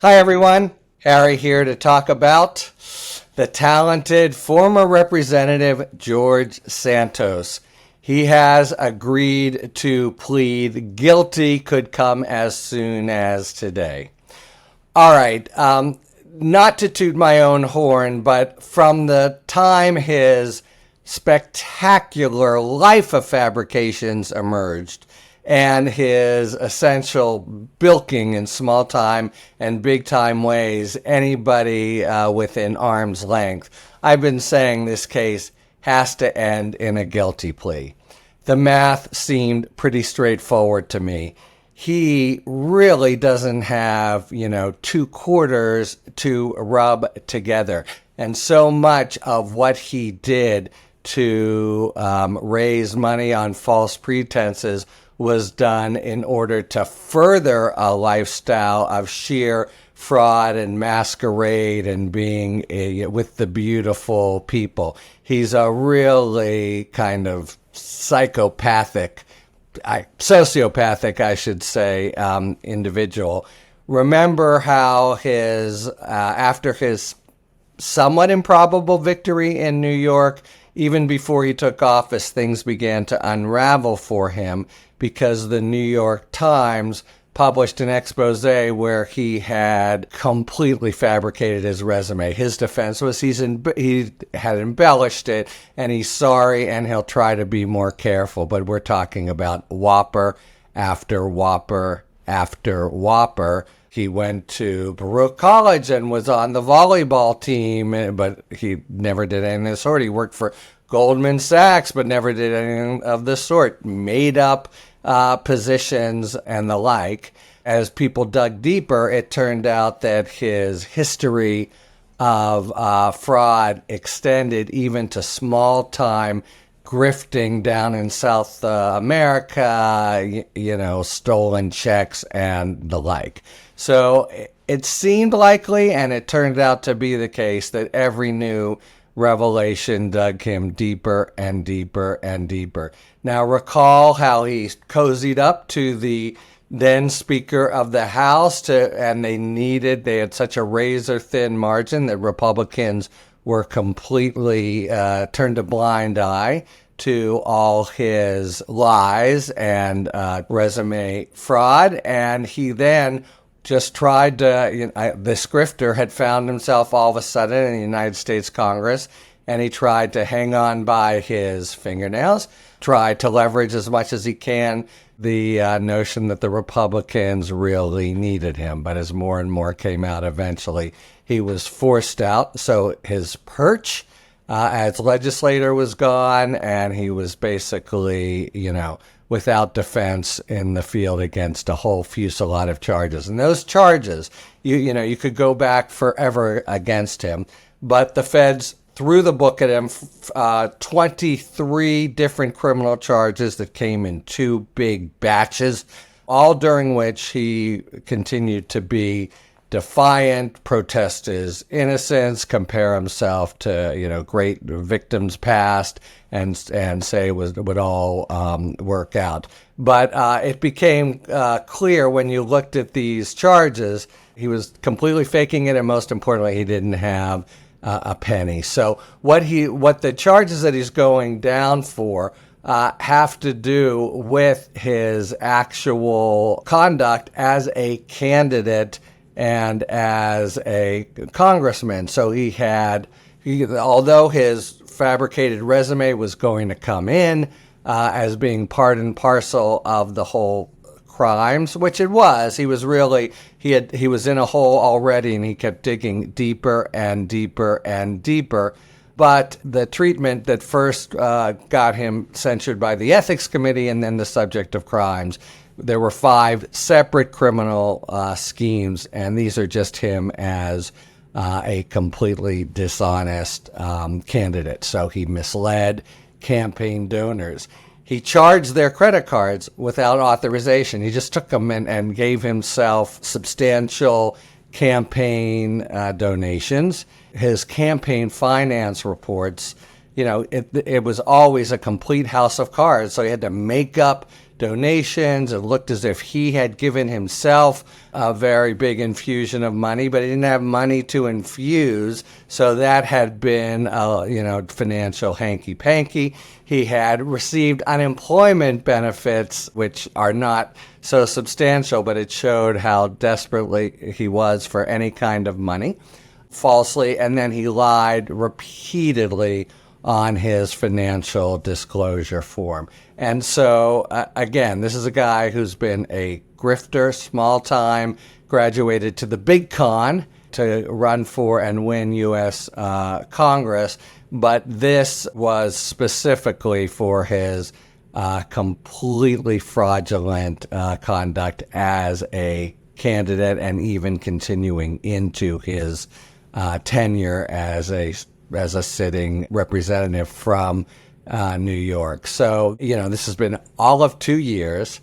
Hi, everyone. Harry here to talk about the talented former Representative George Santos. He has agreed to plead guilty, could come as soon as today. All right. Not to toot my own horn, but from the time his spectacular life of fabrications emerged, and his essential bilking in small time and big time ways anybody within arm's length, I've been saying this case has to end in a guilty plea. The math seemed pretty straightforward to me. He really doesn't have, two quarters to rub together. And so much of what he did to raise money on false pretenses was done in order to further a lifestyle of sheer fraud and masquerade and being with the beautiful people. He's a really kind of sociopathic, I should say, individual. Remember how after his somewhat improbable victory in New York, even before he took office, things began to unravel for him because the New York Times published an expose where he had completely fabricated his resume. His defense was he had embellished it, and he's sorry, and he'll try to be more careful. But we're talking about whopper after whopper after whopper. He went to Baruch College and was on the volleyball team, but he never did anything of the sort. He worked for Goldman Sachs, but never did anything of the sort. Made up positions and the like. As people dug deeper, it turned out that his history of fraud extended even to small-time grifting down in South America, stolen checks and the like. So it seemed likely, and it turned out to be the case, that every new revelation dug him deeper and deeper and deeper. Now, recall how he cozied up to the then Speaker of the House, and they had such a razor-thin margin that Republicans were completely turned a blind eye to all his lies and resume fraud, and he then just tried to, the grifter had found himself all of a sudden in the United States Congress, and he tried to hang on by his fingernails, tried to leverage as much as he can the notion that the Republicans really needed him. But as more and more came out, eventually he was forced out. So his perch as legislator was gone, and he was basically, without defense in the field against a whole fusillade of charges. And those charges, you could go back forever against him, but the feds threw the book at him, 23 different criminal charges that came in two big batches, all during which he continued to be defiant, protest his innocence, compare himself to, great victims past, and say it would all work out. But it became clear when you looked at these charges, he was completely faking it, and most importantly, he didn't have a penny. So what the charges that he's going down for have to do with his actual conduct as a candidate and as a congressman. So although his fabricated resume was going to come in as being part and parcel of the whole crimes, which it was, he was in a hole already, and he kept digging deeper and deeper and deeper. But the treatment that first got him censured by the ethics committee and then the subject of crimes, there were 5 separate criminal schemes, and these are just him as a completely dishonest candidate. So he misled campaign donors. He charged their credit cards without authorization. He just took them and gave himself substantial campaign donations. His campaign finance reports, it was always a complete house of cards. So he had to make up donations. It looked as if he had given himself a very big infusion of money, but he didn't have money to infuse. So that had been, financial hanky-panky. He had received unemployment benefits, which are not so substantial, but it showed how desperately he was for any kind of money, falsely. And then he lied repeatedly on his financial disclosure form. And so, again, this is a guy who's been a grifter, small time, graduated to the big con to run for and win U.S. Congress. But this was specifically for his completely fraudulent conduct as a candidate, and even continuing into his tenure as a sitting representative from New York. So, this has been all of 2 years.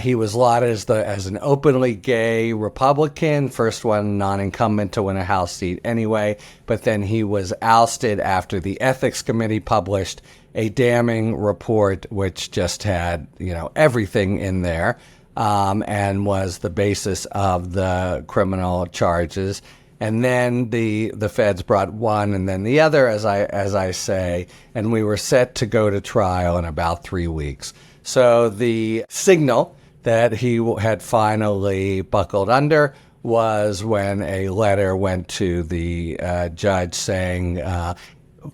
He was lauded as an openly gay Republican, first one non-incumbent to win a House seat anyway, but then he was ousted after the Ethics Committee published a damning report which just had, everything in there, and was the basis of the criminal charges. And then the feds brought one and then the other, as I say, and we were set to go to trial in about 3 weeks. So the signal that he had finally buckled under was when a letter went to the judge saying,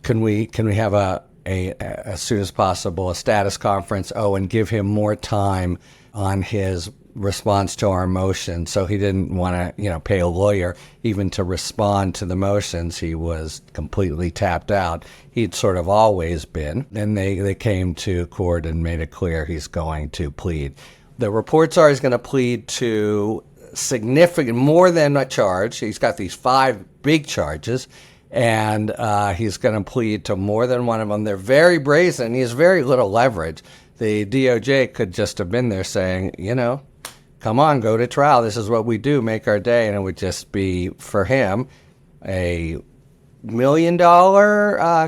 "Can we have as soon as possible a status conference? Oh, and give him more time on his response to our motion." So he didn't want to, pay a lawyer even to respond to the motions. He was completely tapped out. He'd sort of always been. Then they came to court and made it clear he's going to plead. The reports are he's going to plead to significant, more than a charge. He's got these 5 big charges, and he's going to plead to more than one of them. They're very brazen. He has very little leverage. The DOJ could just have been there saying, come on, go to trial. This is what we do, make our day. And it would just be, for him, a $1 million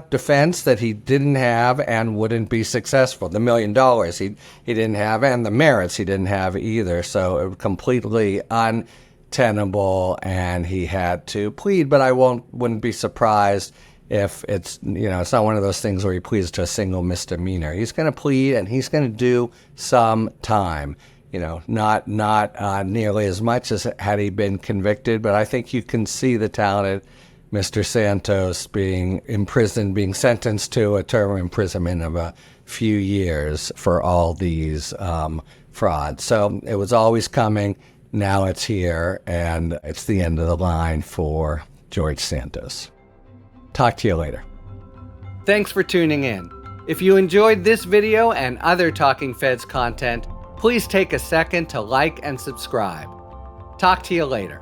defense that he didn't have and wouldn't be successful. The $1 million he didn't have, and the merits he didn't have either. So it was completely untenable, and he had to plead. But I wouldn't be surprised if it's, it's not one of those things where he pleads to a single misdemeanor. He's going to plead, and he's going to do some time. Not nearly as much as had he been convicted, but I think you can see the talented Mr. Santos being imprisoned, being sentenced to a term of imprisonment of a few years for all these frauds. So it was always coming. Now it's here, and it's the end of the line for George Santos. Talk to you later. Thanks for tuning in. If you enjoyed this video and other Talking Feds content, please take a second to like and subscribe. Talk to you later.